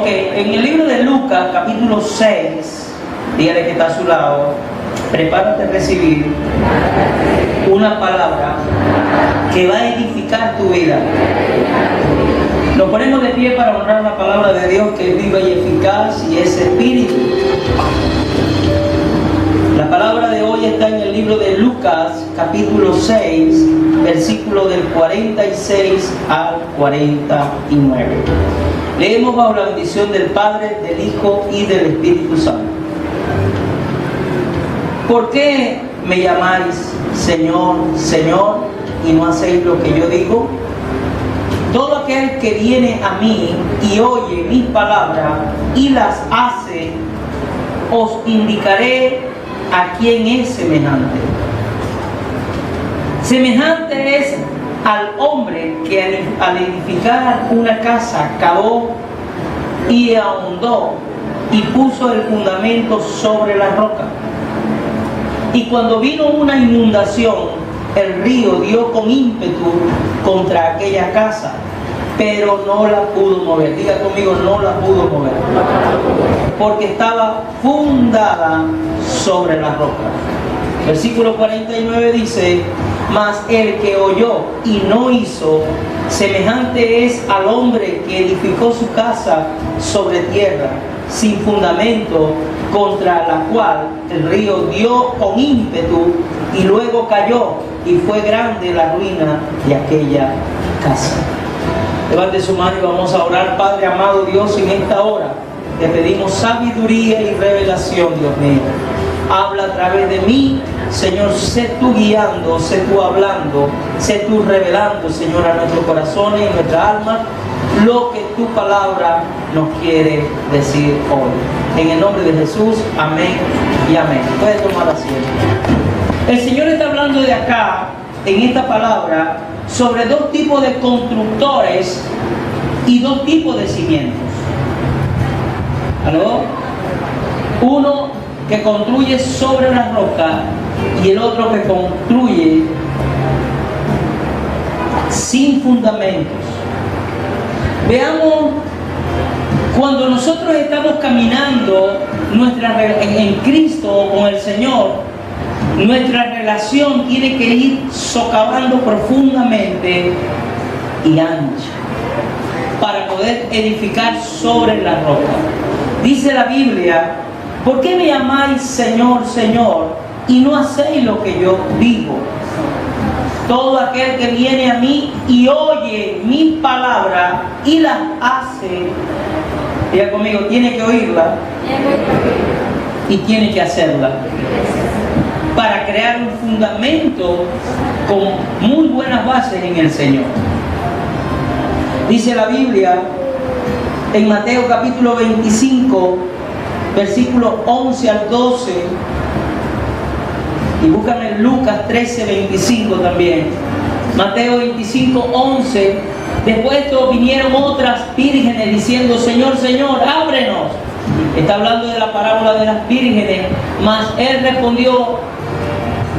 Ok, en el libro de Lucas, capítulo 6, dígale que está a su lado, prepárate a recibir una palabra que va a edificar tu vida. Nos ponemos de pie para honrar la palabra de Dios, que es viva y eficaz y es espíritu. La palabra de hoy está en el libro de Lucas, capítulo 6, versículo del 46 al 49. Leemos bajo la bendición del Padre, del Hijo y del Espíritu Santo. ¿Por qué me llamáis Señor, Señor, y no hacéis lo que yo digo? Todo aquel que viene a mí y oye mis palabras y las hace, os indicaré a quién es semejante. Semejante es al hombre que al edificar una casa cavó y ahondó y puso el fundamento sobre la roca. Y cuando vino una inundación, el río dio con ímpetu contra aquella casa, pero no la pudo mover. Diga conmigo, no la pudo mover, porque estaba fundada sobre la roca. Versículo 49 dice: mas el que oyó y no hizo, semejante es al hombre que edificó su casa sobre tierra, sin fundamento, contra la cual el río dio con ímpetu y luego cayó, y fue grande la ruina de aquella casa. Levante su mano y vamos a orar. Padre amado Dios, en esta hora te pedimos sabiduría y revelación, Dios mío. Habla a través de mí, Señor, sé tú guiando, sé tú hablando, sé tú revelando, Señor, a nuestros corazones y nuestra alma lo que tu palabra nos quiere decir hoy. En el nombre de Jesús, amén y amén. Puede tomar asiento. El Señor está hablando de acá, en esta palabra, sobre dos tipos de constructores y dos tipos de cimientos. ¿Aló? Uno que construye sobre la roca y el otro que construye sin fundamentos. Veamos, cuando nosotros estamos caminando en Cristo con el Señor, nuestra relación tiene que ir socavando profundamente y ancha para poder edificar sobre la roca. Dice la Biblia: ¿por qué me llamáis Señor, Señor, y no hacéis lo que yo digo? Todo aquel que viene a mí y oye mis palabras y las hace, diga conmigo, tiene que oírla y tiene que hacerla, para crear un fundamento con muy buenas bases en el Señor. Dice la Biblia en Mateo capítulo 25, versículos 11 al 12, y buscan en Lucas 13, 25 también. Mateo 25, 11. Después de esto vinieron otras vírgenes diciendo: Señor, Señor, ábrenos. Está hablando de la parábola de las vírgenes. Mas él respondió: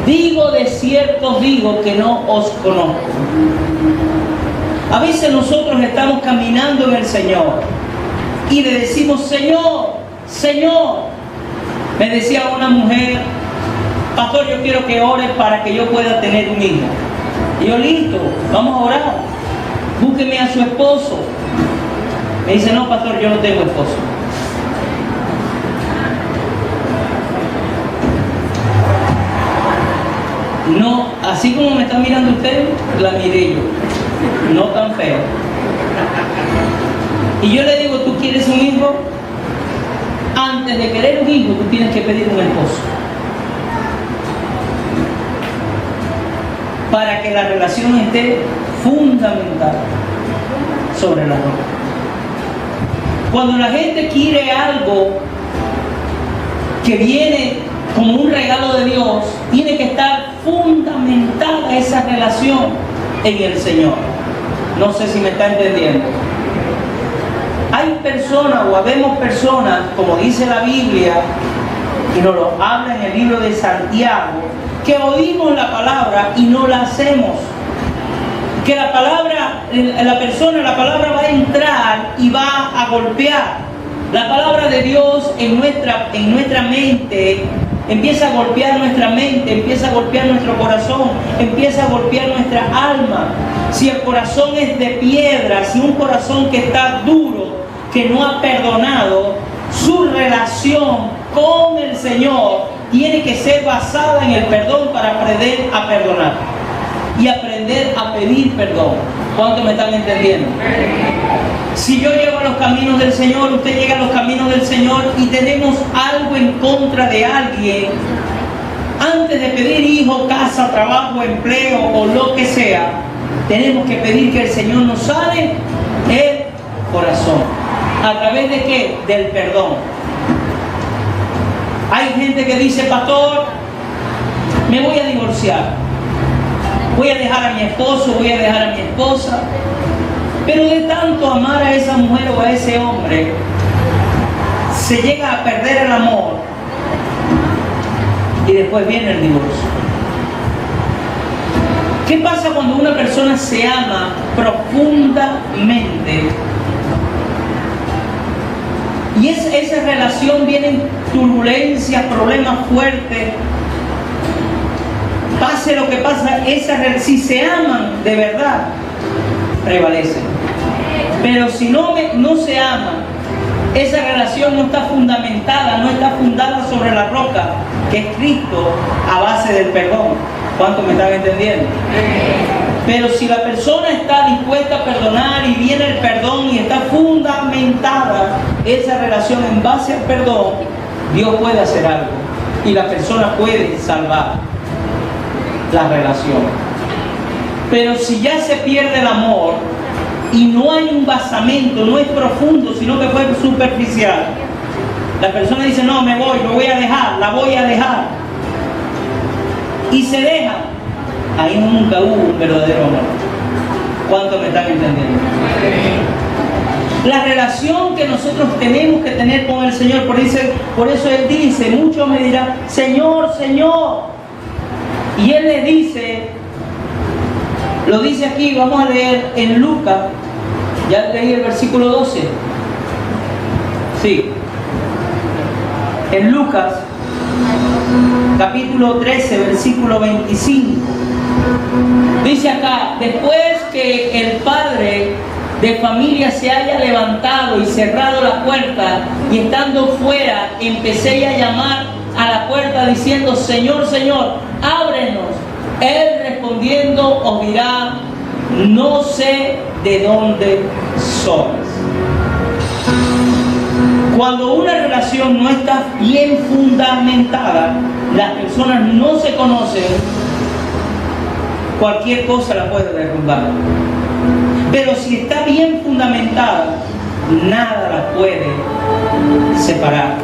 digo de cierto digo que no os conozco. A veces nosotros estamos caminando en el Señor y le decimos: Señor, Señor. Me decía una mujer: pastor, yo quiero que ores para que yo pueda tener un hijo. Y yo: listo, vamos a orar. Búsqueme a su esposo. Me dice: no, pastor, yo no tengo esposo. No, así como me está mirando usted, la miré yo. No tan feo. Y yo le digo: ¿tú quieres un hijo? Antes de querer un hijo, tú tienes que pedir un esposo, para que la relación esté fundamentada sobre la roca. Cuando la gente quiere algo que viene como un regalo de Dios, tiene que estar fundamentada esa relación en el Señor. No sé si me está entendiendo. Hay personas, o habemos personas, como dice la Biblia, y nos lo habla en el libro de Santiago, que oímos la palabra y no la hacemos. Que la palabra, la palabra va a entrar y va a golpear, La palabra de Dios en nuestra mente empieza a golpear nuestra mente, empieza a golpear nuestro corazón, empieza a golpear nuestra alma. Si el corazón es de piedra, si un corazón que está duro, que no ha perdonado, su relación con el Señor tiene que ser basada en el perdón para aprender a perdonar y aprender a pedir perdón. ¿Cuántos me están entendiendo? Si yo llego a los caminos del Señor, usted llega a los caminos del Señor y tenemos algo en contra de alguien, antes de pedir hijo, casa, trabajo, empleo o lo que sea, tenemos que pedir que el Señor nos sane el corazón. ¿A través de qué? Del perdón. Hay gente que dice, pastor, me voy a divorciar, voy a dejar a mi esposo, voy a dejar a mi esposa. Pero de tanto amar a esa mujer o a ese hombre, se llega a perder el amor y después viene el divorcio. ¿Qué pasa cuando una persona se ama profundamente y esa relación vienen turbulencias, problemas fuertes? Pase lo que pasa, si se aman de verdad, prevalecen. Pero si no se aman, esa relación no está fundamentada, no está fundada sobre la roca, que es Cristo, a base del perdón. ¿Cuántos me están entendiendo? Pero si la persona está dispuesta a perdonar y viene el perdón y está fundamentada esa relación en base al perdón, Dios puede hacer algo y la persona puede salvar la relación. Pero si ya se pierde el amor y no hay un basamento, no es profundo, sino que fue superficial, la persona dice, no, me voy a dejar, la voy a dejar, y se deja, ahí nunca hubo un verdadero amor. ¿Cuántos me están entendiendo? La relación que nosotros tenemos que tener con el Señor, por eso Él dice, muchos me dirán, Señor, Señor, y Él les dice, lo dice aquí, vamos a leer en Lucas, ya leí el versículo 12. Sí. En Lucas, capítulo 13, versículo 25. Dice acá, después que el padre de familia se haya levantado y cerrado la puerta, y estando fuera, empecé a llamar a la puerta diciendo, Señor, Señor, ábrenos. Él respondiendo os dirá, no sé de dónde sois. Cuando una relación no está bien fundamentada, las personas no se conocen, cualquier cosa la puede derrumbar. Pero si está bien fundamentada, nada la puede separar,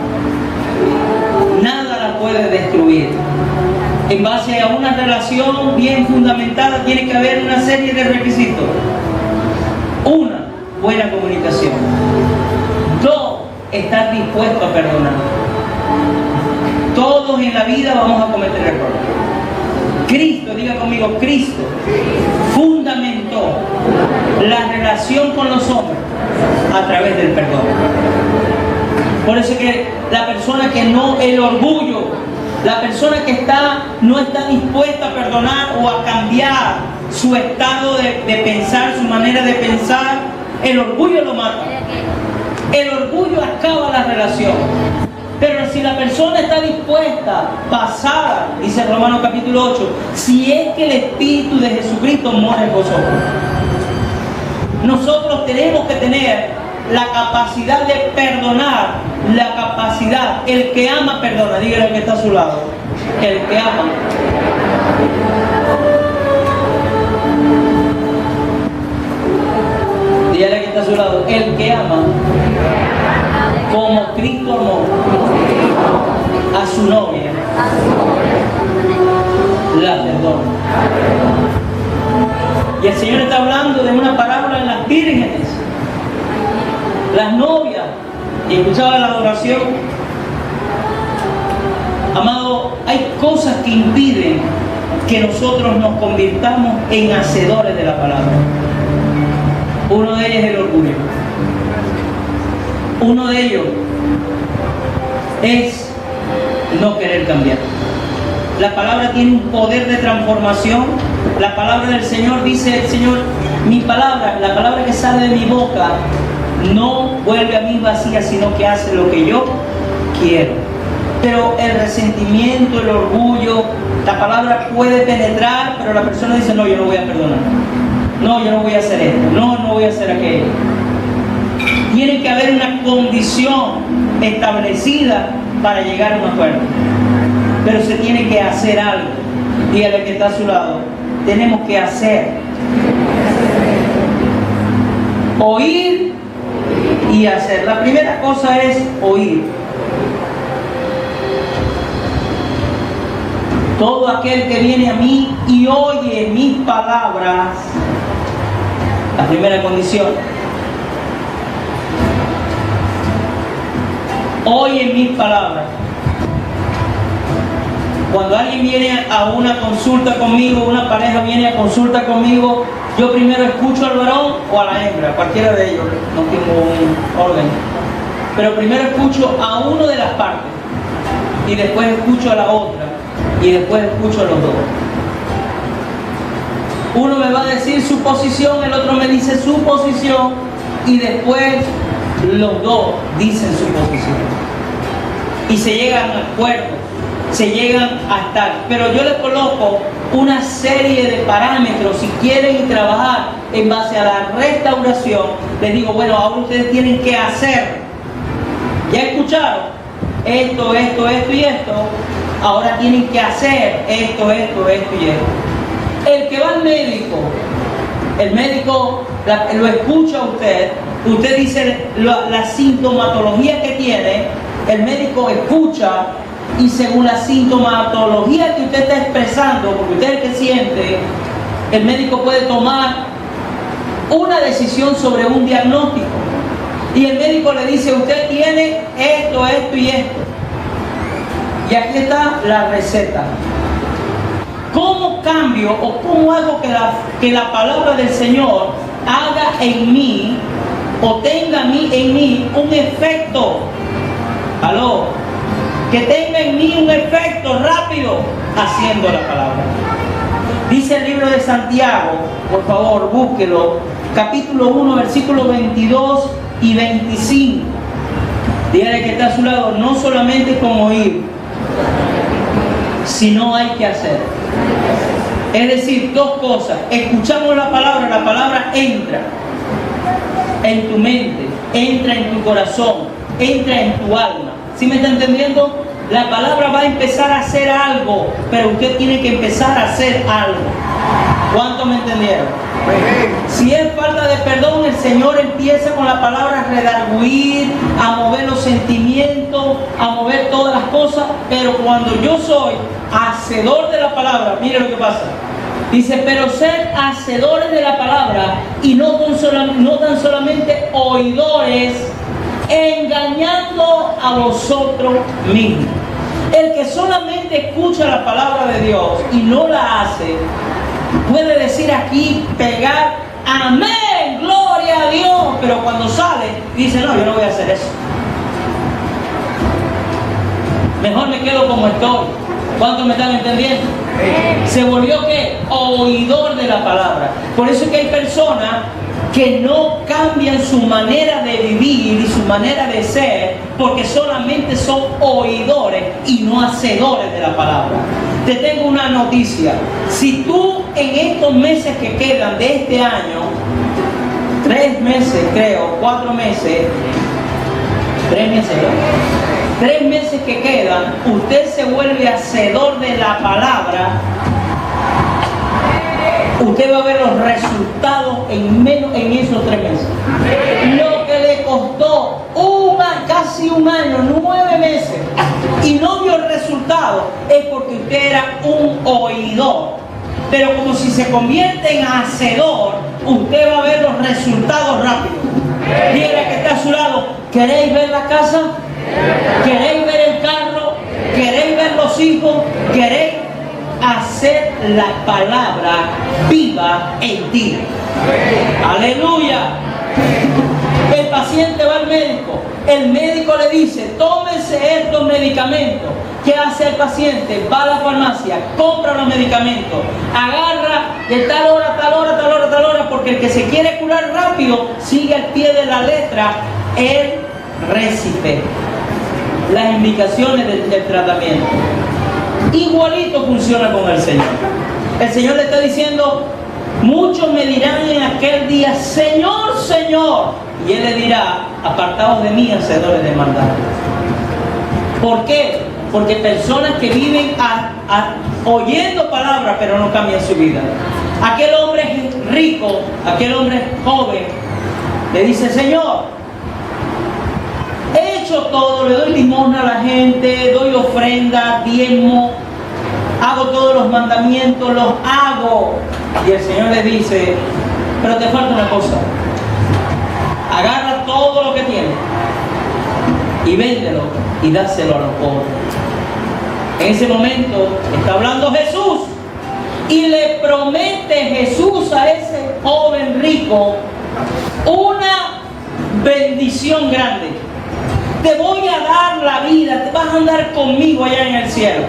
nada la puede destruir. En base a una relación bien fundamentada tiene que haber una serie de requisitos. Una, buena comunicación. Dos, estar dispuesto a perdonar. Todos en la vida vamos a cometer errores. Cristo, diga conmigo, Cristo fundamentó la relación con los hombres a través del perdón. Por eso que la persona que no, el orgullo, la persona que no está dispuesta a perdonar o a cambiar su estado de pensar, su manera de pensar, el orgullo lo mata. El orgullo acaba la relación. Pero si la persona está dispuesta, basada, dice Romanos capítulo 8, si es que el Espíritu de Jesucristo mora en vosotros. Nosotros tenemos que tener la capacidad de perdonar, la capacidad, el que ama perdona, dígale al que está a su lado, el que ama. Dígale al que está a su lado, el que ama, como Cristo amó a su novia, la perdona. Y el Señor está hablando de una parábola en las vírgenes, las novias, y escuchaba la adoración. Amado, hay cosas que impiden que nosotros nos convirtamos en hacedores de la palabra. Uno de ellos es el orgullo. Uno de ellos es no querer cambiar. La palabra tiene un poder de transformación. La palabra del Señor dice, el Señor, mi palabra, la palabra que sale de mi boca, no vuelve a mí vacía, sino que hace lo que yo quiero. Pero el resentimiento, el orgullo, la palabra puede penetrar, pero la persona dice, no, yo no voy a perdonar. No, yo no voy a hacer esto. No, no voy a hacer aquello. Tiene que haber una condición establecida para llegar a un acuerdo. Pero se tiene que hacer algo. Dígale que está a su lado, tenemos que hacer. Oír y hacer. La primera cosa es oír. Todo aquel que viene a mí y oye mis palabras, la primera condición, oye mis palabras. Cuando alguien viene a una consulta conmigo, una pareja viene a consulta conmigo, yo primero escucho al varón o a la hembra, cualquiera de ellos, no tengo un orden. Pero primero escucho a uno de las partes y después escucho a la otra y después escucho a los dos. Uno me va a decir su posición, el otro me dice su posición y después los dos dicen su posición. Y se llegan a acuerdos. Se llegan hasta, pero yo les coloco una serie de parámetros. Si quieren trabajar en base a la restauración, les digo, bueno, ahora ustedes tienen que hacer. Ya escucharon esto y esto. Ahora tienen que hacer esto y esto. El que va al médico, el médico lo escucha a usted. Usted dice la sintomatología que tiene. El médico escucha. Y según la sintomatología que usted está expresando, porque usted es el que siente, el médico puede tomar una decisión sobre un diagnóstico. Y el médico le dice, usted tiene esto y esto. Y aquí está la receta. ¿Cómo cambio o cómo hago que la palabra del Señor haga en mí o tenga en mí un efecto? ¿Aló? Que tenga en mí un efecto rápido haciendo la palabra. Dice el libro de Santiago, por favor, búsquelo, capítulo 1, versículos 22 y 25. Dígale que está a su lado, no solamente con oír, sino hay que hacer. Es decir, dos cosas. Escuchamos la palabra entra en tu mente, entra en tu corazón, entra en tu alma. ¿Sí me está entendiendo? La palabra va a empezar a hacer algo, pero usted tiene que empezar a hacer algo. ¿Cuántos me entendieron? Si es falta de perdón, el Señor empieza con la palabra a redarguir, a mover los sentimientos, a mover todas las cosas, pero cuando yo soy hacedor de la palabra, mire lo que pasa. Dice, pero sed hacedores de la palabra y no tan solamente oidores, engañando a vosotros mismos. El que solamente escucha la palabra de Dios y no la hace, puede decir aquí, pegar, amén, gloria a Dios, pero cuando sale, dice, no, yo no voy a hacer eso. Mejor me quedo como estoy. ¿Cuántos me están entendiendo? Se volvió ¿qué? Oidor de la palabra. Por eso es que hay personas que no cambian su manera de vivir y su manera de ser, porque solamente son oidores y no hacedores de la palabra. Te tengo una noticia. Si tú en estos meses que quedan de este año, 3 meses creo, 4 meses, 3 meses, ¿no? 3 meses que quedan, usted se vuelve hacedor de la palabra, usted va a ver los resultados en esos 3 meses. Lo que le costó casi un año, 9 meses, y no vio el resultado, es porque usted era un oidor. Pero como si se convierte en hacedor, usted va a ver los resultados rápidos. Dígale que está a su lado, ¿queréis ver la casa? ¿Queréis ver el carro? ¿Queréis ver los hijos? ¿Queréis hacer la palabra viva en ti? Aleluya. El paciente va al médico, el médico le dice, tómese estos medicamentos. ¿Qué hace el paciente? Va a la farmacia, compra los medicamentos, agarra de tal hora, tal hora, tal hora, tal hora, porque el que se quiere curar rápido sigue al pie de la letra el récipe, las indicaciones del tratamiento. Igualito funciona con el Señor. El Señor le está diciendo, muchos me dirán en aquel día, Señor, Señor, y Él le dirá, apartados de mí, hacedores de maldad. ¿Por qué? Porque personas que viven oyendo palabras, pero no cambian su vida. Aquel hombre rico, aquel hombre joven, le dice, Señor, he hecho todo, le doy limosna a la gente, doy ofrenda, diezmo, hago todos los mandamientos, los hago. Y el Señor le dice, pero te falta una cosa, agarra todo lo que tienes y véndelo y dáselo a los pobres. En ese momento está hablando Jesús y le promete Jesús a ese joven rico una bendición grande. Te voy a dar la vida, te vas a andar conmigo allá en el cielo.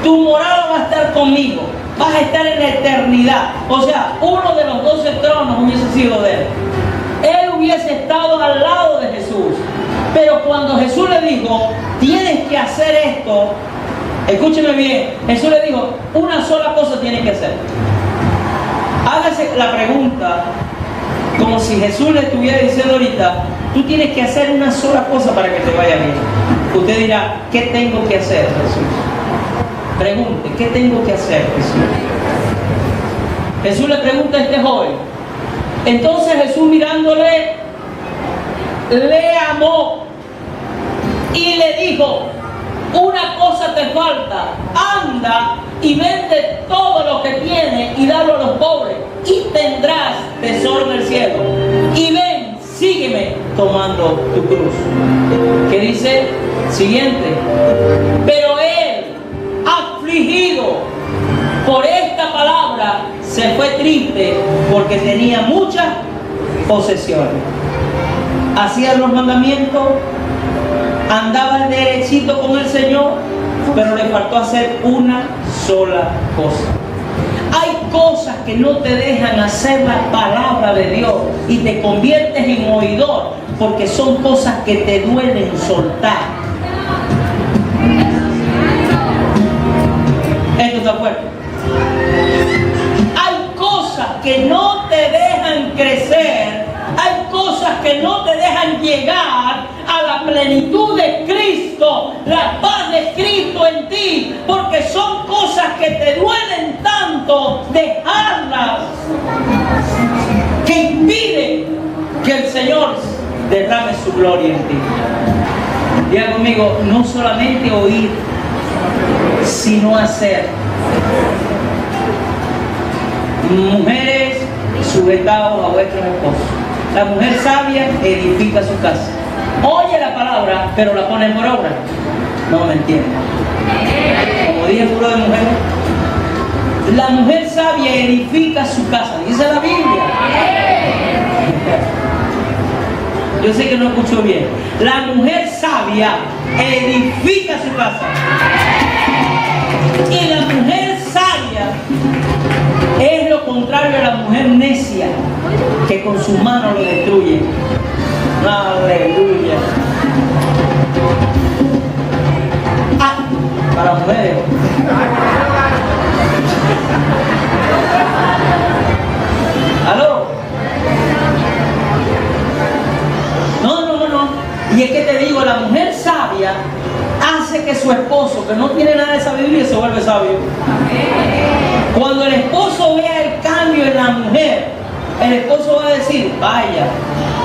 Tu morada va a estar conmigo, vas a estar en la eternidad. O sea, uno de los 12 tronos hubiese sido de él. Él hubiese estado al lado de Jesús. Pero cuando Jesús le dijo, tienes que hacer esto, escúcheme bien, Jesús le dijo, una sola cosa tienes que hacer. Hágase la pregunta, como si Jesús le estuviera diciendo ahorita, tú tienes que hacer una sola cosa para que te vaya bien. Usted dirá, ¿qué tengo que hacer, Jesús? Pregunte, ¿qué tengo que hacer, Jesús? Jesús le pregunta a este joven. Entonces Jesús mirándole, le amó y le dijo, una cosa te falta, anda y vende todo lo que tienes y dalo a los pobres y tendrás tesoro en el cielo. Y ven, sígueme tomando tu cruz. ¿Qué dice? Siguiente. Pero él, afligido por esta palabra, se fue triste porque tenía muchas posesiones. Hacía los mandamientos, andaba derechito con el Señor, pero le faltó hacer una sola cosa. Hay cosas que no te dejan hacer la palabra de Dios y te conviertes en oidor porque son cosas que te duelen soltar. Esto está fuerte. Hay cosas que no te dejan crecer, hay cosas que no te dejan llegar a la plenitud de Cristo, la paz de Cristo en ti, porque son cosas que te duelen tanto dejarlas, que impiden que el Señor derrame su gloria en ti. Diga conmigo, no solamente oír, sino hacer. Mujeres, sujetados a vuestros esposos. La mujer sabia edifica su casa. Oye la palabra, pero la pone por obra. No me entienden. Como dije el puro de mujeres, la mujer sabia edifica su casa. Dice la Biblia. Yo sé que no escucho bien. La mujer sabia edifica su casa. Y la mujer sabia es lo contrario a la mujer necia, que con sus manos lo destruye. Aleluya. Para mujeres. ¿Aló? No. Y es que te digo, la mujer sabia hace que su esposo, que no tiene nada de sabiduría, se vuelve sabio. Cuando el esposo vea el cambio en la mujer, el esposo va a decir, vaya,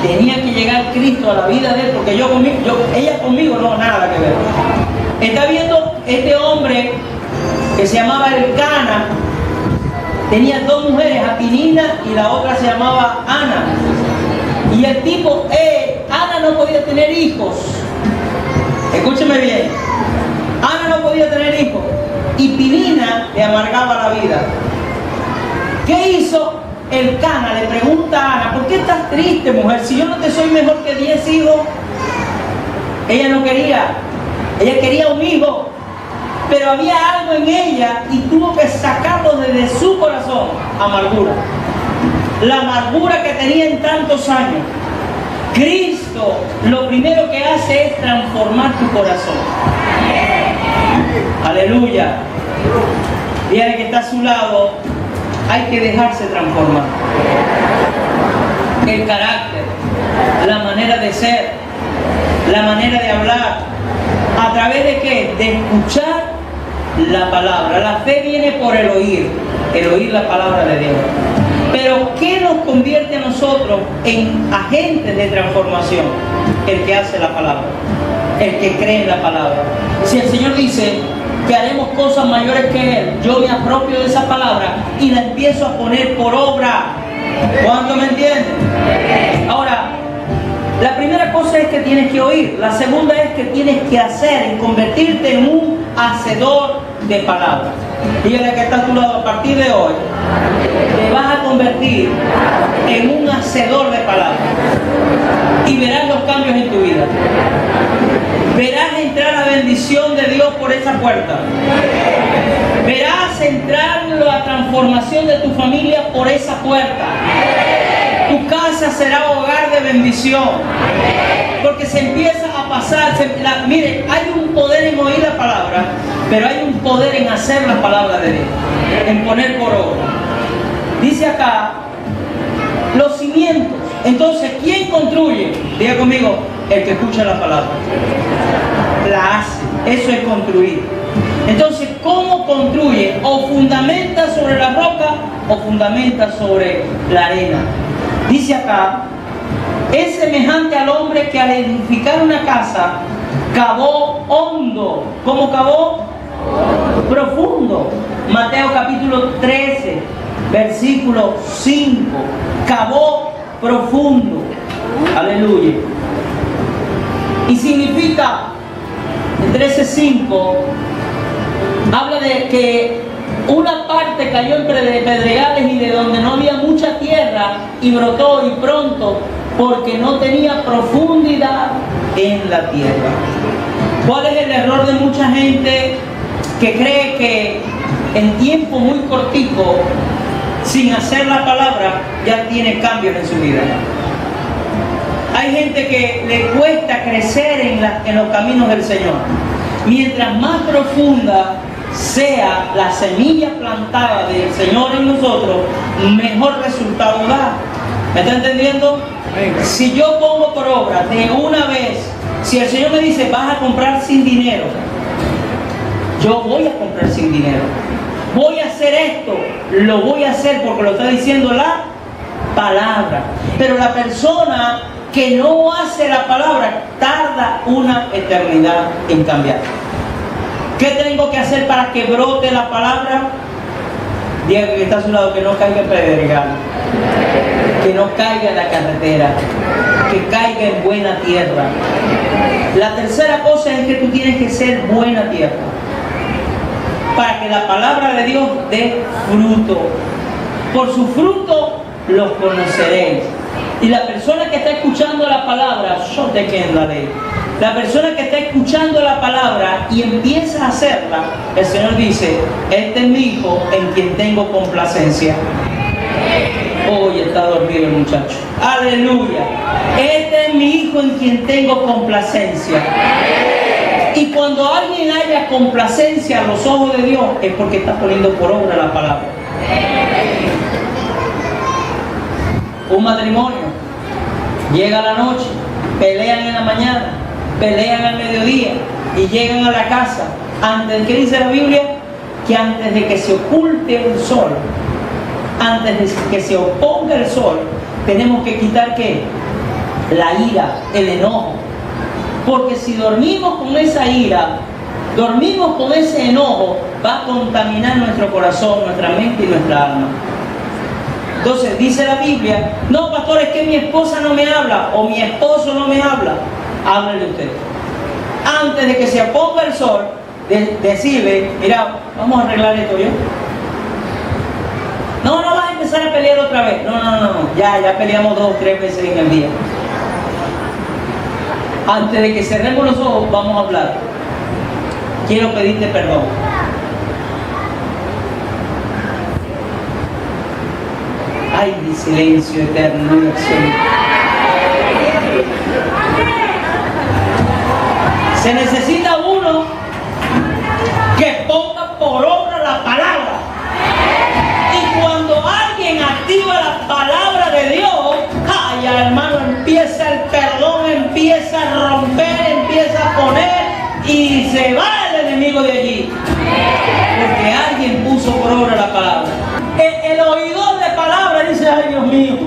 tenía que llegar Cristo a la vida de él, porque ella conmigo no, nada que ver. Está viendo este hombre que se llamaba Elcana, tenía dos mujeres, a Penina y la otra se llamaba Ana. Y el tipo, Ana no podía tener hijos. Escúcheme bien. Ana no podía tener hijos. Y Penina le amargaba la vida. ¿Qué hizo? el Cana le pregunta a Ana, ¿por qué estás triste, mujer? Si yo no te soy mejor que 10 hijos. Ella no quería, ella quería un hijo, pero había algo en ella y tuvo que sacarlo desde su corazón, amargura. La amargura que tenía en tantos años. Cristo lo primero que hace es transformar tu corazón. Aleluya. Dígale que está a su lado, hay que dejarse transformar. El carácter, la manera de ser, la manera de hablar. ¿A través de qué? De escuchar la palabra. La fe viene por el oír la palabra de Dios. Pero ¿qué nos convierte a nosotros en agentes de transformación? El que hace la palabra, el que cree en la palabra. Si el Señor dice que haremos cosas mayores que Él, yo me apropio de esa palabra y la empiezo a poner por obra. ¿Cuánto me entienden? Ahora, la primera cosa es que tienes que oír. La segunda es que tienes que hacer y convertirte en un hacedor de palabras. Dígale que está a tu lado, a partir de hoy te vas a convertir en un hacedor de palabras y verás los cambios en tu vida. Verás entrar la bendición de Dios por esa puerta. Verás entrar la transformación de tu familia por esa puerta. Tu casa será hogar de bendición. Porque se empieza a pasar. Mire, hay un poder en oír la palabra, pero hay un poder en hacer la palabra de Dios, en poner por obra. Dice acá, los cimientos. Entonces, ¿quién construye? Diga conmigo, el que escucha la palabra. La hace. Eso es construir. Entonces, ¿cómo construye? O fundamenta sobre la roca o fundamenta sobre la arena. Dice acá, es semejante al hombre que al edificar una casa cavó hondo. ¿Cómo cavó? Profundo. Mateo capítulo 13, versículo 5. Cavó profundo. Aleluya. Y significa, el 13:5, habla de que una parte cayó entre pedregales y de donde no había mucha tierra y brotó y pronto porque no tenía profundidad en la tierra. ¿Cuál es el error de mucha gente que cree que en tiempo muy cortico, sin hacer la palabra, ya tiene cambios en su vida? Hay gente que le cuesta crecer en los caminos del Señor. Mientras más profunda sea la semilla plantada del Señor en nosotros, mejor resultado da. ¿Me está entendiendo? Si yo pongo por obra de una vez, si el Señor me dice vas a comprar sin dinero, yo voy a comprar sin dinero. Voy a hacer esto, lo voy a hacer porque lo está diciendo la palabra. Pero la persona que no hace la palabra tarda una eternidad en cambiar. ¿Qué tengo que hacer para que brote la palabra? Diga que está a su lado, que no caiga en pedregal, que no caiga en la carretera, que caiga en buena tierra. La tercera cosa es que tú tienes que ser buena tierra para que la palabra de Dios dé fruto. Por su fruto los conoceréis. Y la persona que está escuchando la palabra, yo te quedo en la ley. La persona que está escuchando la palabra y empieza a hacerla, el Señor dice, este es mi hijo en quien tengo complacencia. Hoy está dormido el muchacho. Aleluya. Este es mi hijo en quien tengo complacencia. Y cuando alguien haya complacencia a los ojos de Dios, es porque está poniendo por obra la palabra. Un matrimonio, llega la noche, pelean en la mañana, pelean al mediodía y llegan a la casa. Antes, ¿qué dice la Biblia? Que antes de que se oculte el sol, antes de que se oponga el sol, tenemos que quitar ¿qué? La ira, el enojo. Porque si dormimos con esa ira, dormimos con ese enojo, va a contaminar nuestro corazón, nuestra mente y nuestra alma. Entonces dice la Biblia, no pastor, es que mi esposa no me habla o mi esposo no me habla. Háblele usted. Antes de que se oponga el sol, decirle, mira, vamos a arreglar esto yo. No vas a empezar empezar a pelear otra vez. No. Ya peleamos 2 o 3 veces en el día. Antes de que cerremos los ojos, vamos a hablar. Quiero pedirte perdón. Ay, de silencio eterno y absoluto. Se necesita uno que ponga por obra la palabra. Y cuando alguien activa la palabra de Dios, ay, hermano, empieza el perdón, empieza a romper, empieza a poner y se va el enemigo de allí. Porque alguien puso por obra la palabra. El oidor de palabra dice, ay, Dios mío,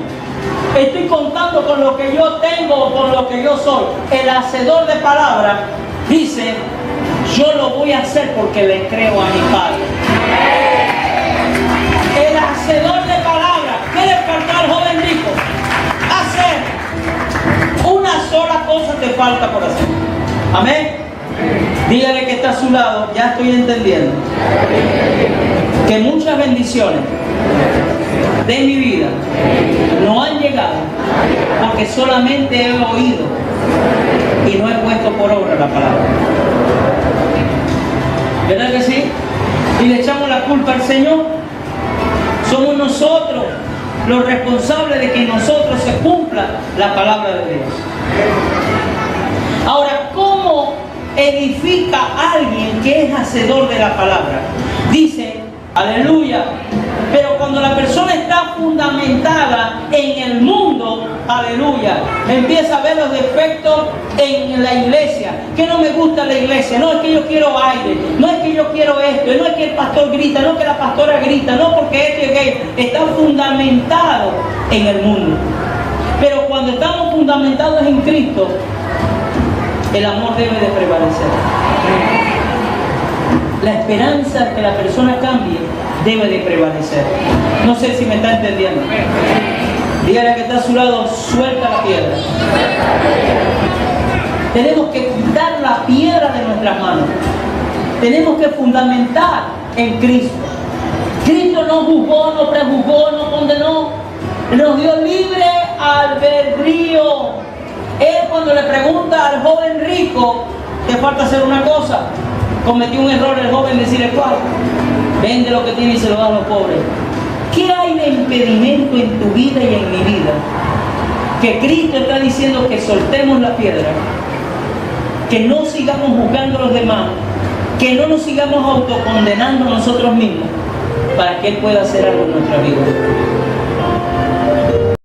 estoy contando con lo que yo tengo o con lo que yo soy. El hacedor de palabra dice, yo lo voy a hacer porque le creo a mi Padre. El hacedor de palabra, ¿qué le falta al joven rico? Hacer. Una sola cosa te falta por hacer. Amén. Dígale que está a su lado, ya estoy entendiendo que muchas bendiciones de mi vida no han llegado porque solamente he oído y no he puesto por obra la palabra. ¿Verdad que sí? Y le echamos la culpa al Señor. Somos nosotros los responsables de que en nosotros se cumpla la palabra de Dios. Ahora, ¿cómo edifica a alguien que es hacedor de la palabra? Dice, aleluya, pero cuando la persona está fundamentada en el mundo, aleluya, empieza a ver los defectos en la iglesia. Que no me gusta la iglesia, no es que yo quiero aire, no es que yo quiero esto, no es que el pastor grita, no es que la pastora grita, no porque esto y aquello. Está fundamentado en el mundo. Pero cuando estamos fundamentados en Cristo, el amor debe de prevalecer. La esperanza de que la persona cambie debe de prevalecer. No sé si me está entendiendo. Dígale que está a su lado, suelta la piedra. Tenemos que quitar la piedra de nuestras manos. Tenemos que fundamentar en Cristo. Cristo no juzgó, no prejuzgó, no condenó. Nos dio libre albedrío. Él, cuando le pregunta al joven rico, te falta hacer una cosa. Cometió un error el joven decirle cuál. Vende lo que tiene y se lo da a los pobres. ¿Qué hay de impedimento en tu vida y en mi vida? Que Cristo está diciendo que soltemos la piedra, que no sigamos juzgando a los demás, que no nos sigamos autocondenando nosotros mismos, para que Él pueda hacer algo en nuestra vida.